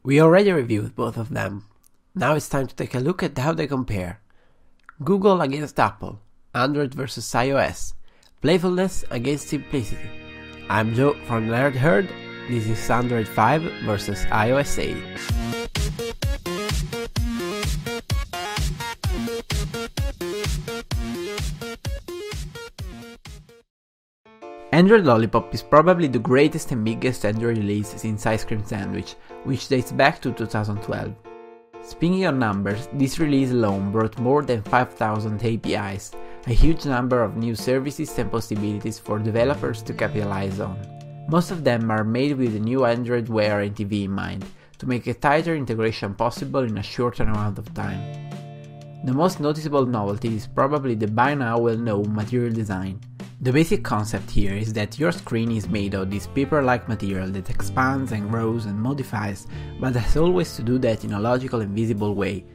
We already reviewed both of them. Now it's time to take a look at how they compare. Google against Apple, Android versus iOS, playfulness against simplicity. I'm Joe from Nerd Herd. This is Android 5 versus iOS 8. Android Lollipop is probably the greatest and biggest Android release since Ice Cream Sandwich, which dates back to 2012. Speaking of numbers, this release alone brought more than 5,000 APIs, a huge number of new services and possibilities for developers to capitalize on. Most of them are made with the new Android Wear and TV in mind, to make a tighter integration possible in a shorter amount of time. The most noticeable novelty is probably the by now well-known material design. The basic concept here is that your screen is made of this paper-like material that expands and grows and modifies, but has always to do that in a logical and visible way.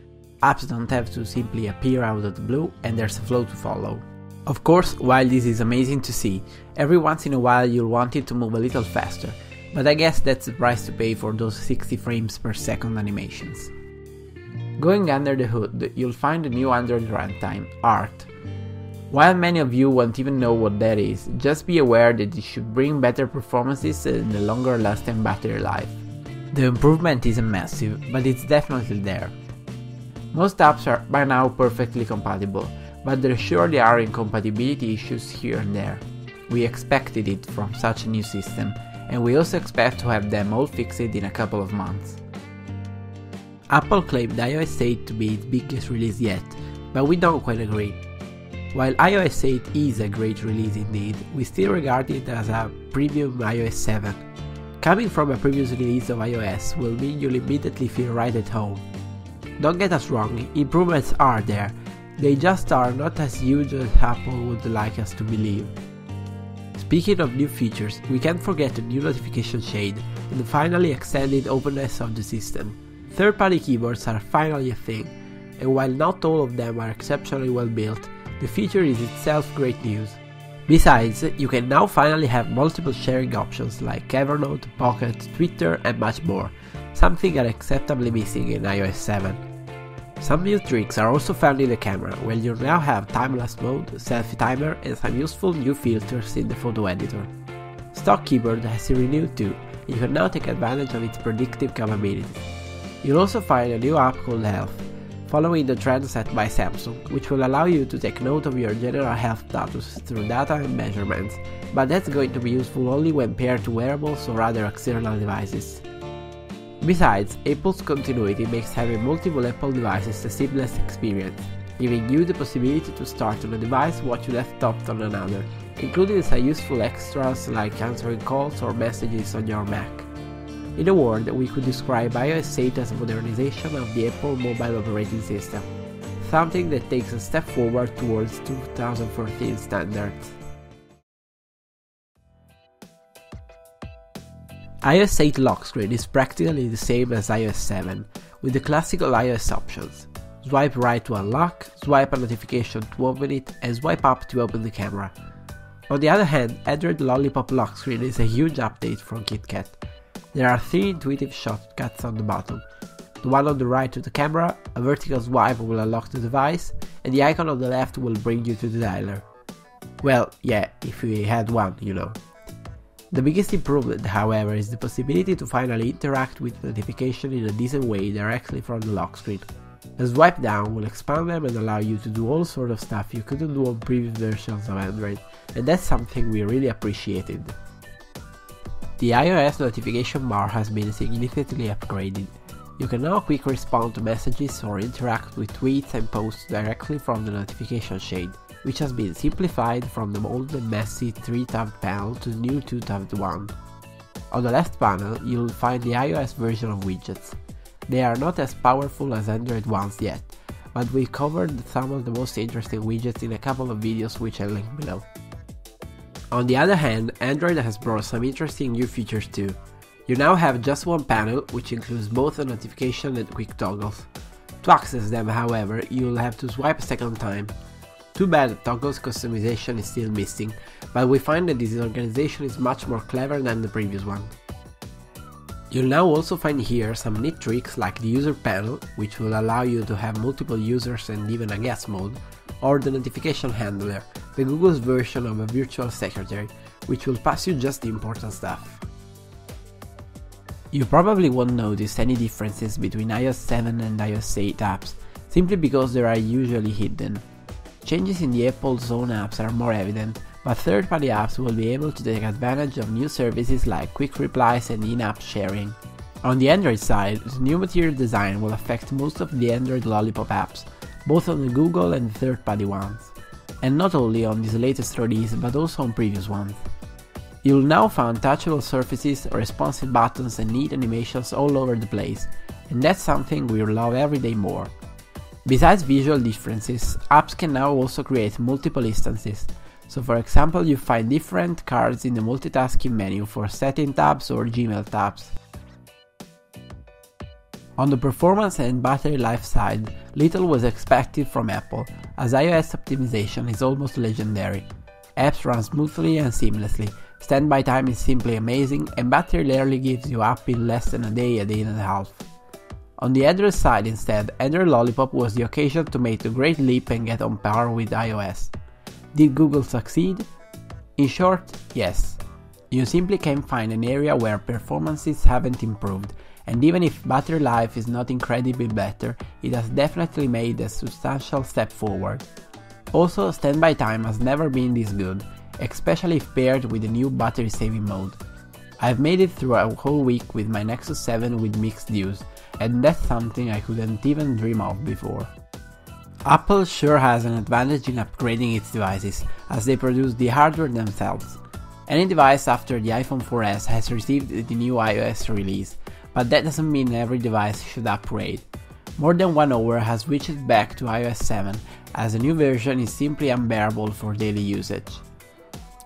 Apps don't have to simply appear out of the blue, and there's a flow to follow. Of course, while this is amazing to see, every once in a while you'll want it to move a little faster, but I guess that's the price to pay for those 60 frames per second animations. Going under the hood, you'll find the new Android runtime, Art. While many of you won't even know what that is, just be aware that it should bring better performances and a longer lasting battery life. The improvement isn't massive, but it's definitely there. Most apps are by now perfectly compatible, but there surely are incompatibility issues here and there. We expected it from such a new system, and we also expect to have them all fixed in a couple of months. Apple claimed iOS 8 to be its biggest release yet, but we don't quite agree. While iOS 8 is a great release indeed, we still regard it as a premium iOS 7. Coming from a previous release of iOS will mean you'll immediately feel right at home. Don't get us wrong, improvements are there, they just are not as huge as Apple would like us to believe. Speaking of new features, we can't forget the new notification shade and the finally extended openness of the system. Third-party keyboards are finally a thing, and while not all of them are exceptionally well built, the feature is itself great news. Besides, you can now finally have multiple sharing options like Evernote, Pocket, Twitter and much more, something unacceptably missing in iOS 7. Some new tricks are also found in the camera, where you now have time-lapse mode, selfie timer and some useful new filters in the photo editor. Stock keyboard has been renewed too, and you can now take advantage of its predictive capabilities. You'll also find a new app called Health, following the trend set by Samsung, which will allow you to take note of your general health status through data and measurements, but that's going to be useful only when paired to wearables or other external devices. Besides, Apple's continuity makes having multiple Apple devices a seamless experience, giving you the possibility to start on a device what you left stopped on another, including some useful extras like answering calls or messages on your Mac. In a word, we could describe iOS 8 as a modernization of the Apple mobile operating system, something that takes a step forward towards 2014 standards. iOS 8 lock screen is practically the same as iOS 7, with the classical iOS options. Swipe right to unlock, swipe a notification to open it, and swipe up to open the camera. On the other hand, Android Lollipop lock screen is a huge update from KitKat. There are 3 intuitive shortcuts on the bottom. The one on the right to the camera, a vertical swipe will unlock the device, and the icon on the left will bring you to the dialer. Well, yeah, if we had one, you know. The biggest improvement, however, is the possibility to finally interact with the notification in a decent way directly from the lock screen. A swipe down will expand them and allow you to do all sorts of stuff you couldn't do on previous versions of Android, and that's something we really appreciated. The iOS notification bar has been significantly upgraded. You can now quick respond to messages or interact with tweets and posts directly from the notification shade, which has been simplified from the old and messy 3-tabbed panel to the new 2-tabbed one. On the left panel, you'll find the iOS version of widgets. They are not as powerful as Android ones yet, but we covered some of the most interesting widgets in a couple of videos which I'll link below. On the other hand, Android has brought some interesting new features too. You now have just one panel, which includes both a notification and quick toggles. To access them, however, you'll have to swipe a second time. Too bad that toggles customization is still missing, but we find that this organization is much more clever than the previous one. You'll now also find here some neat tricks like the user panel, which will allow you to have multiple users and even a guest mode, or the notification handler, the Google's version of a virtual secretary, which will pass you just the important stuff. You probably won't notice any differences between iOS 7 and iOS 8 apps, simply because they are usually hidden. Changes in the Apple's own apps are more evident, but third-party apps will be able to take advantage of new services like quick replies and in-app sharing. On the Android side, the new material design will affect most of the Android Lollipop apps, both on the Google and third-party ones, and not only on this latest release but also on previous ones. You'll now find touchable surfaces, responsive buttons and neat animations all over the place, and that's something we'll love every day more. Besides visual differences, apps can now also create multiple instances, so for example you find different cards in the multitasking menu for setting tabs or Gmail tabs. On the performance and battery life side, little was expected from Apple, as iOS optimization is almost legendary. Apps run smoothly and seamlessly, standby time is simply amazing, and battery rarely gives you up in less than a day and a half. On the Android side instead, Android Lollipop was the occasion to make the great leap and get on par with iOS. Did Google succeed? In short, yes. You simply can't find an area where performances haven't improved, and even if battery life is not incredibly better, it has definitely made a substantial step forward. Also, standby time has never been this good, especially if paired with the new battery saving mode. I've made it through a whole week with my Nexus 7 with mixed use, and that's something I couldn't even dream of before. Apple sure has an advantage in upgrading its devices, as they produce the hardware themselves. Any device after the iPhone 4S has received the new iOS release, but that doesn't mean every device should upgrade. More than one owner has switched back to iOS 7, as the new version is simply unbearable for daily usage.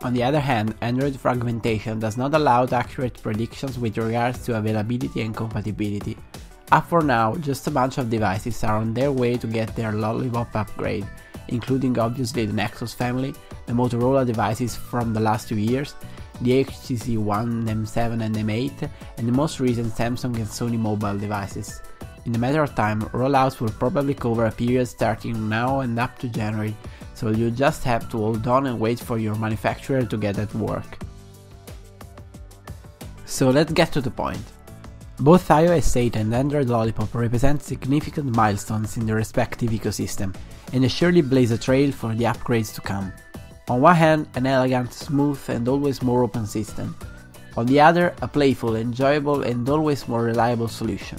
On the other hand, Android fragmentation does not allow accurate predictions with regards to availability and compatibility. Up for now, just a bunch of devices are on their way to get their Lollipop upgrade, including obviously the Nexus family, the Motorola devices from the last 2 years, the HTC One, M7 and M8, and the most recent Samsung and Sony mobile devices. In a matter of time, rollouts will probably cover a period starting now and up to January, so you just have to hold on and wait for your manufacturer to get at work. So let's get to the point. Both iOS 8 and Android Lollipop represent significant milestones in their respective ecosystem, and they surely blaze a trail for the upgrades to come. On one hand, an elegant, smooth and always more open system. On the other, a playful, enjoyable and always more reliable solution.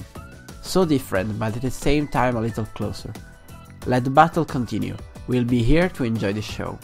So different, but at the same time a little closer. Let the battle continue. We'll be here to enjoy the show.